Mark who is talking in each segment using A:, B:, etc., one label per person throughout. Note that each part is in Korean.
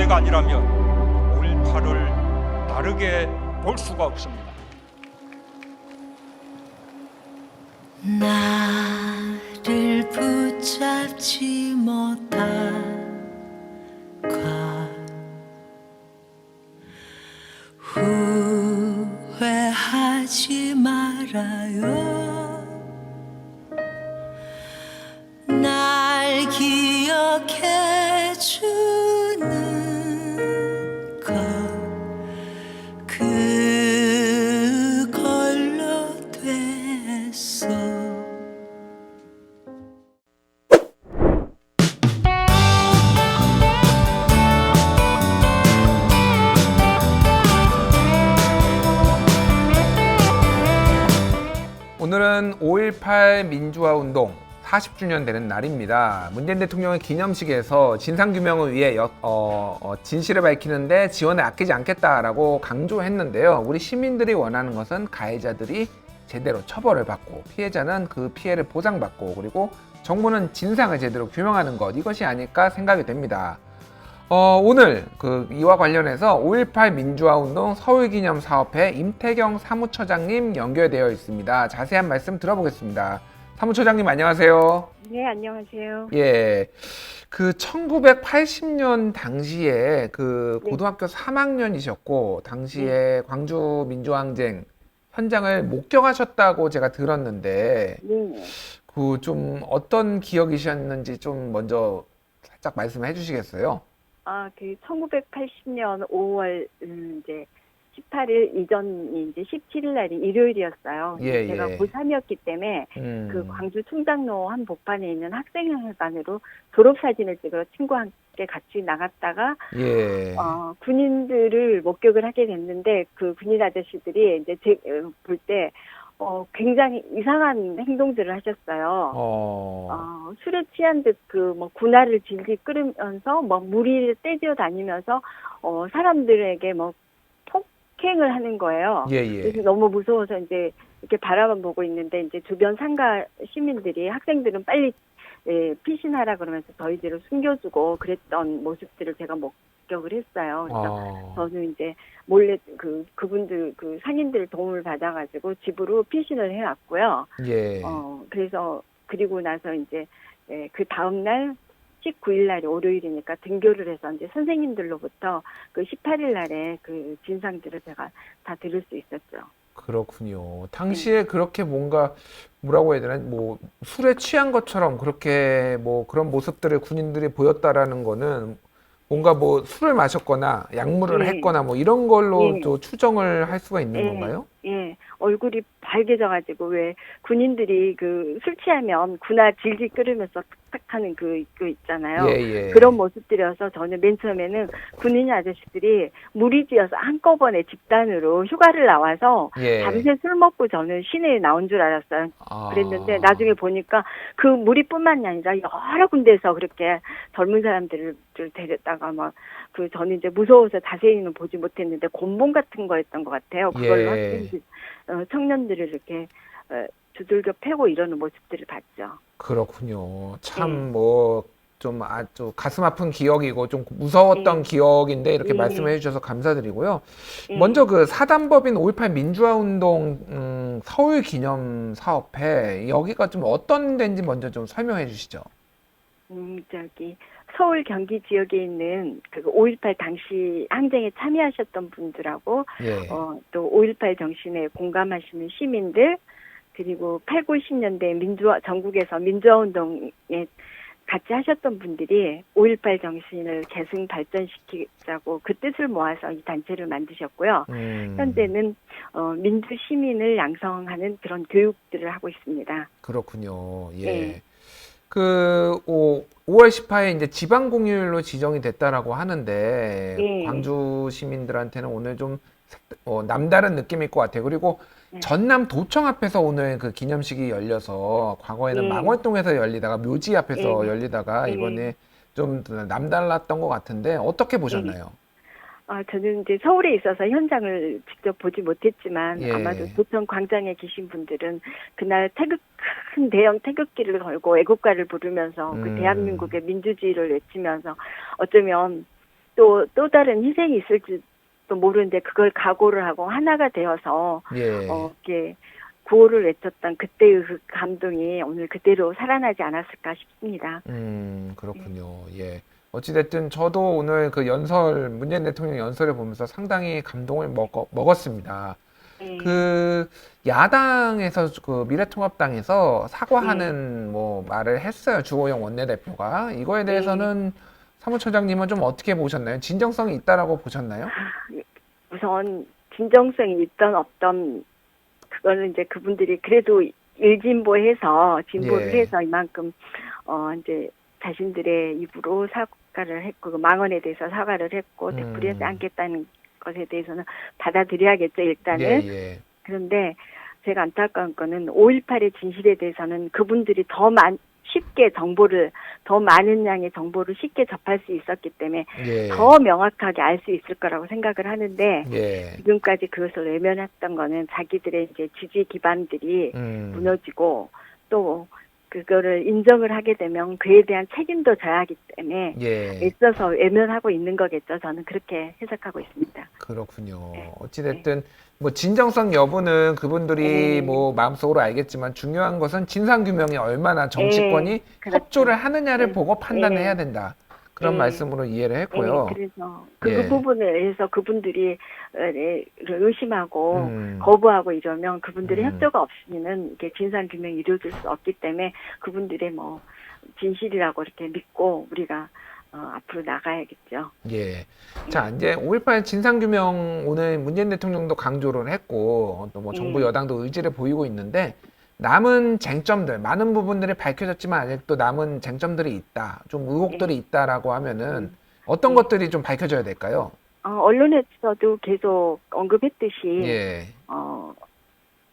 A: 문제가 아니라면 5.18을 다르게 볼 수가 없습니다.
B: 나를 붙잡지 못한 것 후회하지 말아요. 날 기억해 주는 것 그걸로 됐어.
C: 오늘은 5.18 민주화운동 40주년 되는 날입니다. 문재인 대통령의 기념식에서 진상규명을 위해 진실을 밝히는데 지원을 아끼지 않겠다라고 강조했는데요. 우리 시민들이 원하는 것은 가해자들이 제대로 처벌을 받고 피해자는 그 피해를 보상받고 그리고 정부는 진상을 제대로 규명하는 것, 이것이 아닐까 생각이 됩니다. 오늘 이와 관련해서 5.18 민주화운동 서울기념사업회 임태경 사무처장님 연결되어 있습니다. 자세한 말씀 들어보겠습니다. 사무처장님 안녕하세요.
D: 네, 안녕하세요.
C: 예. 1980년 당시에
D: 네.
C: 고등학교 3학년이셨고 당시에 광주 민주항쟁 현장을 목격하셨다고 제가 들었는데
D: 네.
C: 좀 어떤 기억이셨는지 좀 먼저 살짝 말씀해 주시겠어요?
D: 1980년 5월 이제 18일 이전이 이제 17일 날이 일요일이었어요.
C: 예,
D: 제가
C: 예.
D: 고3이었기 때문에
C: 음.
D: 광주 충당로 한복판에 있는 학생회관으로 졸업사진을 찍으러 친구와 함께 같이 나갔다가
C: 예.
D: 군인들을 목격을 하게 됐는데 그 군인 아저씨들이 이제 볼 때 굉장히 이상한 행동들을 하셨어요. 술에 취한 듯 군화를 질질 끓으면서 무리를 떼지어 다니면서 사람들에게 폭행을 하는 거예요.
C: 예, 예.
D: 그래서 너무 무서워서 이제 이렇게 바라만 보고 있는데 이제 주변 상가 시민들이 학생들은 빨리 피신하라 그러면서 저희들을 숨겨주고 그랬던 모습들을 제가 목격을 했어요. 그래서 저는 이제 몰래 그분들 상인들 도움을 받아가지고 집으로 피신을 해왔고요.
C: 예.
D: 그래서 그리고 나서 이제 그 다음 날 19일 날이 월요일이니까 등교를 해서 이제 선생님들로부터 18일 날에 그 진상들을 제가 다 들을 수 있었죠.
C: 그렇군요. 당시에 그렇게 뭐라고 해야 되나, 술에 취한 것처럼 그렇게 그런 모습들을 군인들이 보였다라는 거는 뭔가 술을 마셨거나 약물을
D: 예.
C: 했거나 이런 걸로
D: 예.
C: 또 추정을 할 수가 있는
D: 예.
C: 건가요?
D: 예, 얼굴이 빨개져가지고 왜 군인들이 술 취하면 군화 질질 끓으면서 탁탁하는 그 있잖아요.
C: 예, 예.
D: 그런 모습들이어서 저는 맨 처음에는 군인 아저씨들이 무리지어서 한꺼번에 집단으로 휴가를 나와서
C: 예.
D: 밤새 술 먹고 저는 시내에 나온 줄 알았어요. 그랬는데 나중에 보니까 그 무리뿐만이 아니라 여러 군데에서 그렇게 젊은 사람들을 데렸다가 저는 이제 무서워서 자세히는 보지 못했는데 곤봉 같은 거였던 것 같아요. 그걸로
C: 예.
D: 학생들, 청년들을 이렇게 두들겨 패고 이러는 모습들을 봤죠.
C: 그렇군요. 참 좀 아주 가슴 아픈 기억이고 좀 무서웠던 기억인데 이렇게 말씀해 주셔서 감사드리고요. 먼저 사단법인 5.18 민주화운동 서울기념사업회 여기가 좀 어떤 데인지 먼저 좀 설명해 주시죠.
D: 서울 경기 지역에 있는 5.18 당시 항쟁에 참여하셨던 분들하고
C: 예.
D: 또 5.18 정신에 공감하시는 시민들 그리고 8, 90년대 전국에서 민주화운동에 같이 하셨던 분들이 5.18 정신을 계승 발전시키자고 그 뜻을 모아서 이 단체를 만드셨고요. 현재는 민주 시민을 양성하는 그런 교육들을 하고 있습니다.
C: 그렇군요. 예.
D: 네.
C: 5월 18일 이제 지방 공휴일로 지정이 됐다라고 하는데
D: 네.
C: 광주 시민들한테는 오늘 좀 남다른 느낌일 것 같아요. 그리고
D: 네.
C: 전남 도청 앞에서 오늘 그 기념식이 열려서 과거에는
D: 네.
C: 망월동에서 열리다가 묘지 앞에서
D: 네.
C: 열리다가
D: 네.
C: 이번에 좀 남달랐던 것 같은데 어떻게 보셨나요?
D: 저는 이제 서울에 있어서 현장을 직접 보지 못했지만
C: 예.
D: 아마도 도청 광장에 계신 분들은 그날 큰 대형 태극기를 걸고 애국가를 부르면서 그 대한민국의 민주주의를 외치면서 어쩌면 또 다른 희생이 있을지도 모르는데 그걸 각오를 하고 하나가 되어서
C: 예.
D: 이렇게 구호를 외쳤던 그때의 그 감동이 오늘 그대로 살아나지 않았을까 싶습니다.
C: 그렇군요. 예. 어찌됐든 저도 오늘 그 연설, 문재인 대통령 연설을 보면서 상당히 감동을 먹었습니다.
D: 네.
C: 그 야당에서 그 미래통합당에서 사과하는 뭐 말을 했어요. 주호영 원내대표가. 이거에 대해서는 사무처장님은 좀 어떻게 보셨나요? 진정성이 있다라고 보셨나요?
D: 우선 진정성이 있던 없던 그거는 이제 그분들이 그래도 일진보해서 진보를
C: 예.
D: 해서 이만큼 이제 자신들의 입으로 사과를 했고 그 망언에 대해서 사과를 했고 되풀이하지 않겠다는 것에 대해서는 받아들여야겠죠 일단은.
C: 예.
D: 그런데 제가 안타까운 거는 5.18의 진실에 대해서는 그분들이 쉽게 정보를 더 많은 양의 정보를 쉽게 접할 수 있었기 때문에
C: 예.
D: 더 명확하게 알 수 있을 거라고 생각을 하는데
C: 예.
D: 지금까지 그것을 외면했던 거는 자기들의 이제 지지 기반들이 무너지고 또 그거를 인정을 하게 되면 그에 대한 책임도 져야 하기 때문에
C: 예.
D: 애써서 외면하고 있는 거겠죠. 저는 그렇게 해석하고 있습니다.
C: 그렇군요.
D: 네.
C: 어찌됐든 뭐 진정성 여부는 그분들이
D: 네.
C: 뭐 마음속으로 알겠지만 중요한 것은 진상규명에 얼마나 정치권이
D: 그렇죠.
C: 협조를 하느냐를
D: 네.
C: 보고 판단을
D: 네.
C: 해야 된다. 그런
D: 네.
C: 말씀으로 이해를 했고요.
D: 그래서
C: 예.
D: 그 부분에 대해서 그분들이 의심하고
C: 음.
D: 거부하고 이러면 그분들의
C: 음.
D: 협조가 없으면은 이게 진상 규명이 이루어질 수 없기 때문에 그분들의 뭐 진실이라고 이렇게 믿고 우리가 앞으로 나가야겠죠.
C: 예. 자, 이제 5.18 진상규명 오늘 문재인 대통령도 강조를 했고 또 뭐 정부 여당도 의지를 보이고 있는데 남은 쟁점들, 많은 부분들이 밝혀졌지만 아직도 남은 쟁점들이 있다. 좀 의혹들이 있다라고 하면은 어떤 것들이 좀 밝혀져야 될까요?
D: 언론에서도 계속 언급했듯이
C: 예.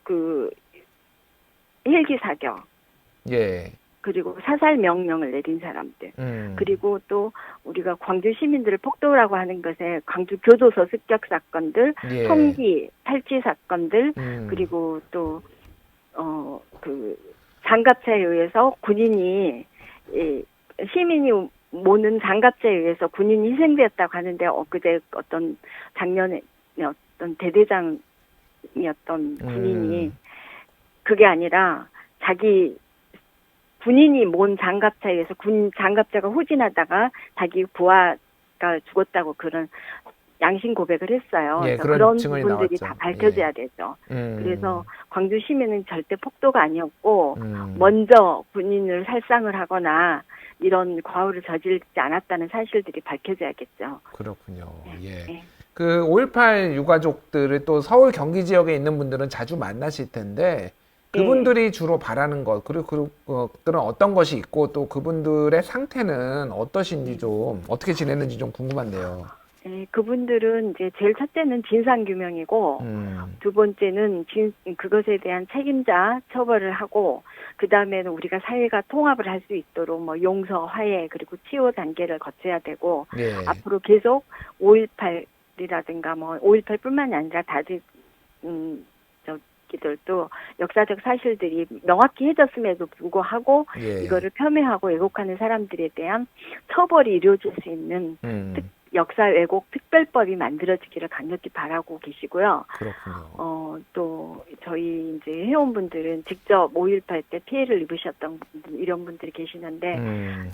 D: 그 헬기 사격
C: 예.
D: 그리고 사살 명령을 내린 사람들 그리고 또 우리가 광주 시민들을 폭도라고 하는 것에 광주 교도소 습격 사건들,
C: 예.
D: 성기 탈취 사건들 그리고 또 그 장갑차에 의해서 군인이 시민이 모는 장갑차에 의해서 군인이 희생되었다고 하는데 엊그제 어떤 작년에 어떤 대대장이었던 군인이 그게 아니라 자기 군인이 몬 장갑차에 의해서 장갑차가 후진하다가 자기 부하가 죽었다고 그런 양심 고백을 했어요.
C: 예,
D: 그래서
C: 그런
D: 그런
C: 증언이
D: 부분들이
C: 나왔죠.
D: 다 밝혀져야
C: 예.
D: 되죠. 그래서 광주 시민은 절대 폭도가 아니었고
C: 음.
D: 먼저 군인을 살상을 하거나 이런 과오를 저지르지 않았다는 사실들이 밝혀져야겠죠.
C: 그렇군요. 예.
D: 네.
C: 그 5.18 유가족들을 또 서울 경기 지역에 있는 분들은 자주 만나실 텐데 그분들이 주로 바라는 것 그리고 그들은 어떤 것이 있고 또 그분들의 상태는 어떠신지 좀 어떻게 지냈는지 좀 궁금한데요.
D: 네, 그분들은 이제 제일 첫째는 진상규명이고 두 번째는 그것에 대한 책임자 처벌을 하고 그 다음에는 우리가 사회가 통합을 할 수 있도록 뭐 용서, 화해 그리고 치유 단계를 거쳐야 되고
C: 예.
D: 앞으로 계속 5.18이라든가 뭐 5.18뿐만이 아니라 다들 저기들도 역사적 사실들이 명확히 해졌음에도 불구하고
C: 예.
D: 이거를 폄훼하고 왜곡하는 사람들에 대한 처벌이 이루어질 수 있는 역사 왜곡 특별법이 만들어지기를 강력히 바라고 계시고요.
C: 그렇군요.
D: 또 저희 이제 회원분들은 직접 5.18 때 피해를 입으셨던 분들, 이런 분들이 계시는데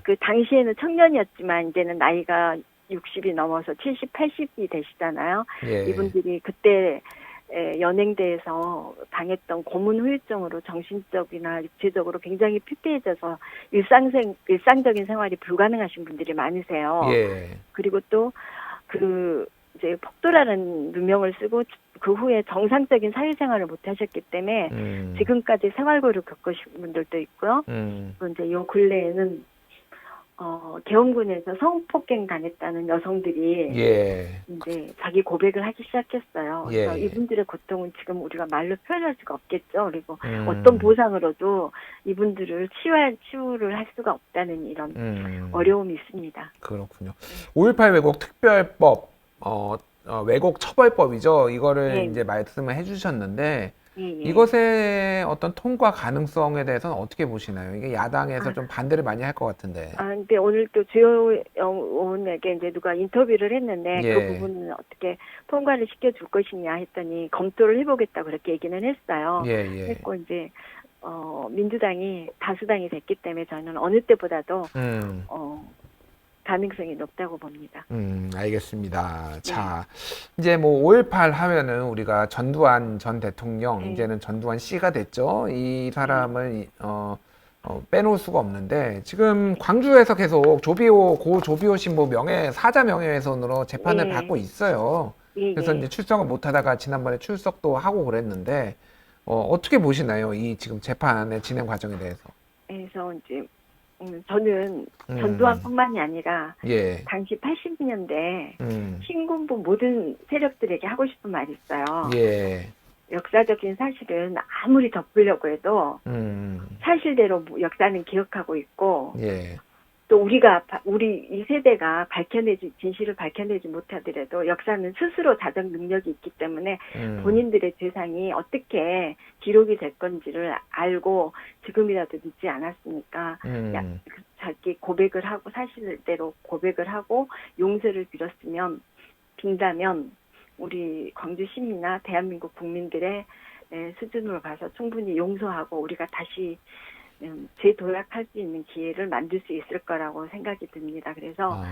D: 그 당시에는 청년이었지만 이제는 나이가 60이 넘어서 70, 80이 되시잖아요.
C: 예.
D: 이분들이 그때 연행대에서 당했던 고문 후유증으로 정신적이나 육체적으로 굉장히 피폐해져서 일상적인 생활이 불가능하신 분들이 많으세요.
C: 예.
D: 그리고 또 이제 폭도라는 누명을 쓰고 그 후에 정상적인 사회생활을 못 하셨기 때문에 지금까지 생활고를 겪으신 분들도 있고요. 또 이제 요 근래에는 계엄군에서 성폭행 당했다는 여성들이
C: 예.
D: 이제 자기 고백을 하기 시작했어요. 그래서
C: 예.
D: 이분들의 고통은 지금 우리가 말로 표현할 수가 없겠죠. 그리고 어떤 보상으로도 이분들을 치유를 할 수가 없다는 이런 어려움이 있습니다.
C: 그렇군요. 5.18 왜곡 특별법, 왜곡 처벌법이죠. 이거를
D: 네.
C: 이제 말씀을 해주셨는데
D: 예, 예.
C: 이것의 어떤 통과 가능성에 대해서는 어떻게 보시나요? 이게 야당에서 좀 반대를 많이 할 것 같은데.
D: 근데 오늘 또 주요 의원에게 이제 누가 인터뷰를 했는데
C: 예.
D: 그 부분은 어떻게 통과를 시켜줄 것이냐 했더니 검토를 해보겠다 그렇게 얘기는 했어요.
C: 예, 예.
D: 했고 이제 민주당이 다수당이 됐기 때문에 저는 어느 때보다도
C: 음.
D: 가능성이 높다고 봅니다.
C: 알겠습니다. 자, 이제 뭐 5.18 하면은 우리가 전두환 전 대통령,
D: 네.
C: 이제는 전두환 씨가 됐죠. 이 사람은 빼놓을 수가 없는데 지금 광주에서 계속 고 조비오 신부 사자 명예훼손으로 재판을
D: 네.
C: 받고 있어요.
D: 예,
C: 그래서
D: 예.
C: 이제 출석을 못하다가 지난번에 출석도 하고 그랬는데 어떻게 보시나요? 이 지금 재판의 진행 과정에 대해서?
D: 그래서 이제 저는
C: 음.
D: 전두환뿐만이 아니라
C: 예.
D: 당시 80년대
C: 음.
D: 신군부 모든 세력들에게 하고 싶은 말이 있어요.
C: 예.
D: 역사적인 사실은 아무리 덮으려고 해도 사실대로 역사는 기억하고 있고
C: 예.
D: 또 우리 이 세대가 진실을 밝혀내지 못하더라도 역사는 스스로 자정 능력이 있기 때문에 본인들의 재산이 어떻게 기록이 될 건지를 알고 지금이라도 늦지 않았으니까 자기 고백을 하고 사실대로 고백을 하고 용서를 빈다면 우리 광주 시민이나 대한민국 국민들의 수준으로 가서 충분히 용서하고 우리가 다시 재도약할 수 있는 기회를 만들 수 있을 거라고 생각이 듭니다. 그래서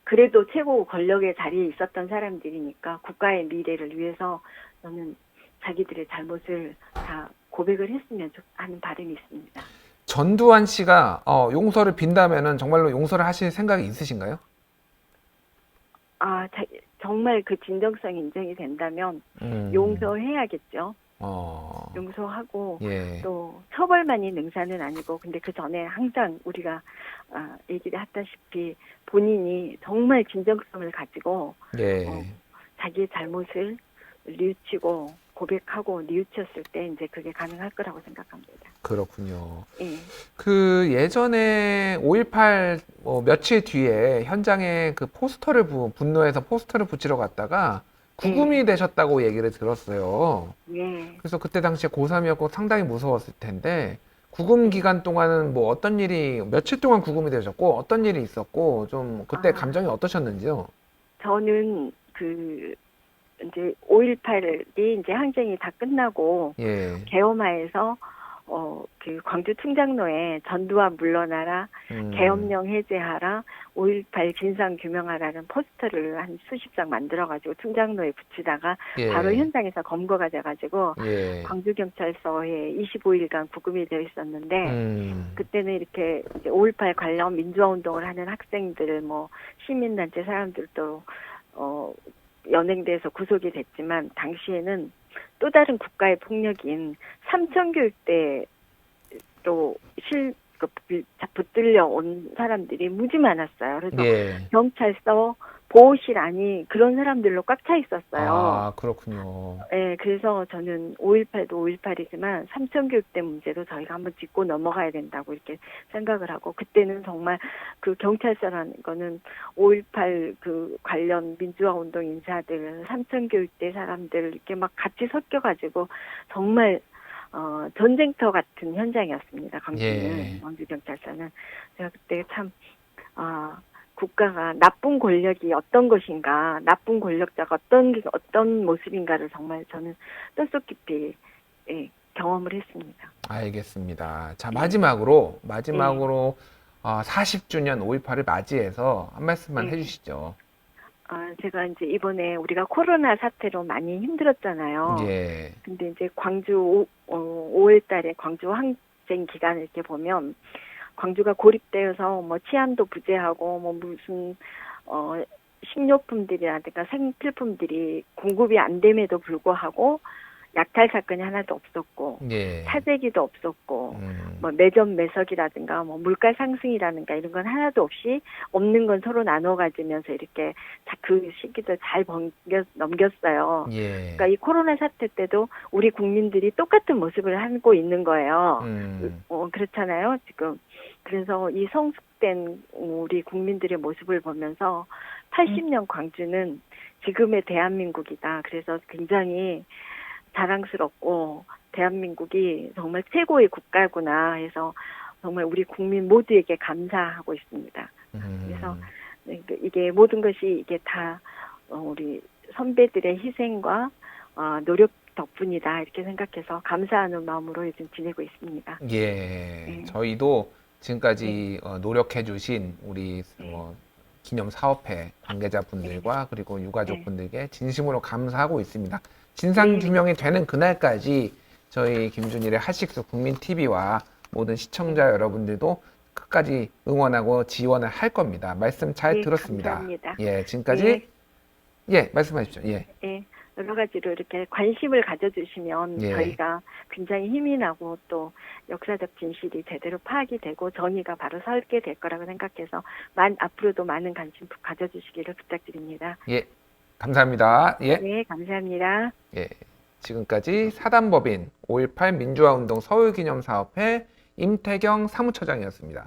D: 그래도 최고 권력의 자리에 있었던 사람들이니까 국가의 미래를 위해서 저는 자기들의 잘못을 다 고백을 했으면 하는 바람이 있습니다.
C: 전두환 씨가 용서를 빈다면은 정말로 용서를 하실 생각이 있으신가요?
D: 정말 그 진정성이 인정이 된다면 용서해야겠죠. 용서하고
C: 예.
D: 또 처벌만이 능사는 아니고 근데 그 전에 항상 우리가 얘기를 했다시피 본인이 정말 진정성을 가지고
C: 예.
D: 자기의 잘못을 뉘우치고 고백하고 뉘우쳤을 때 이제 그게 가능할 거라고 생각합니다.
C: 그렇군요.
D: 예.
C: 그 예전에 5.18 며칠 뒤에 현장에 그 분노해서 포스터를 붙이러 갔다가 구금이 되셨다고 얘기를 들었어요.
D: 예.
C: 그래서 그때 당시에 고3이었고 상당히 무서웠을 텐데 구금 기간 동안은 뭐 어떤 일이 며칠 동안 구금이 되셨고 어떤 일이 있었고 좀 그때 감정이 어떠셨는지요?
D: 저는 이제 5.18이 이제 항쟁이 다 끝나고
C: 예.
D: 개엄하에서 그 광주 충장로에 전두환 물러나라, 계엄령 해제하라, 5.18 진상 규명하라는 포스터를 한 수십 장 만들어가지고 충장로에 붙이다가
C: 예.
D: 바로 현장에서 검거가 돼가지고
C: 예.
D: 광주경찰서에 25일간 구금이 되어 있었는데 그때는 이렇게 이제 5.18 관련 민주화운동을 하는 학생들, 뭐 시민단체 사람들도 연행돼서 구속이 됐지만 당시에는 또 다른 국가의 폭력인 삼천교육대로 붙들려 온 사람들이 무지 많았어요. 그래서
C: 예.
D: 경찰서 보호실 안이 그런 사람들로 꽉 차 있었어요.
C: 아, 그렇군요.
D: 네, 그래서 저는 5.18도 5.18이지만 삼천교육대 문제도 저희가 한번 짚고 넘어가야 된다고 이렇게 생각을 하고 그때는 정말 그 경찰서라는 거는 5.18 그 관련 민주화운동 인사들, 삼천교육대 사람들 이렇게 막 같이 섞여가지고 정말 전쟁터 같은 현장이었습니다. 광주는, 광주경찰서는. 제가 그때 참 국가가 나쁜 권력이 어떤 것인가, 나쁜 권력자가 어떤 모습인가를 정말 저는 뼛속 깊이 경험을 했습니다.
C: 알겠습니다. 자, 마지막으로 40주년 5.18을 맞이해서 한 말씀만 해주시죠.
D: 제가 이제 이번에 우리가 코로나 사태로 많이 힘들었잖아요.
C: 예.
D: 근데 이제 광주 5월 달에 광주 항쟁 기간을 이렇게 보면 광주가 고립되어서 뭐 치안도 부재하고 뭐 무슨 식료품들이라든가 생필품들이 공급이 안 됨에도 불구하고 약탈 사건이 하나도 없었고
C: 예.
D: 사재기도 없었고 뭐 매점 매석이라든가 뭐 물가 상승이라든가 이런 건 하나도 없이 없는 건 서로 나눠 가지면서 이렇게 그 시기를 잘 넘겼어요.
C: 예.
D: 그러니까 이 코로나 사태 때도 우리 국민들이 똑같은 모습을 하고 있는 거예요. 그렇잖아요, 지금. 그래서 이 성숙된 우리 국민들의 모습을 보면서 80년 광주는 지금의 대한민국이다. 그래서 굉장히 자랑스럽고 대한민국이 정말 최고의 국가구나 해서 정말 우리 국민 모두에게 감사하고 있습니다. 그래서 이게 모든 것이 이게 다 우리 선배들의 희생과 노력 덕분이다 이렇게 생각해서 감사하는 마음으로 요즘 지내고 있습니다.
C: 예,
D: 네.
C: 저희도 지금까지 노력해주신 우리 기념사업회 관계자분들과 그리고 유가족분들께 진심으로 감사하고 있습니다. 진상규명이 되는 그날까지 저희 김준일의 핫식스 국민TV와 모든 시청자 여러분들도 끝까지 응원하고 지원을 할 겁니다. 말씀 잘
D: 네,
C: 들었습니다.
D: 감사합니다.
C: 예, 지금까지
D: 네.
C: 예, 말씀하십시오. 예.
D: 예, 여러 가지로 이렇게 관심을 가져주시면
C: 예.
D: 저희가 굉장히 힘이 나고 또 역사적 진실이 제대로 파악이 되고 정의가 바로 서게 될 거라고 생각해서 앞으로도 많은 관심 가져주시기를 부탁드립니다.
C: 예. 감사합니다. 예.
D: 네, 감사합니다.
C: 예. 지금까지 사단법인 5.18 민주화운동 서울기념사업회 임태경 사무처장이었습니다.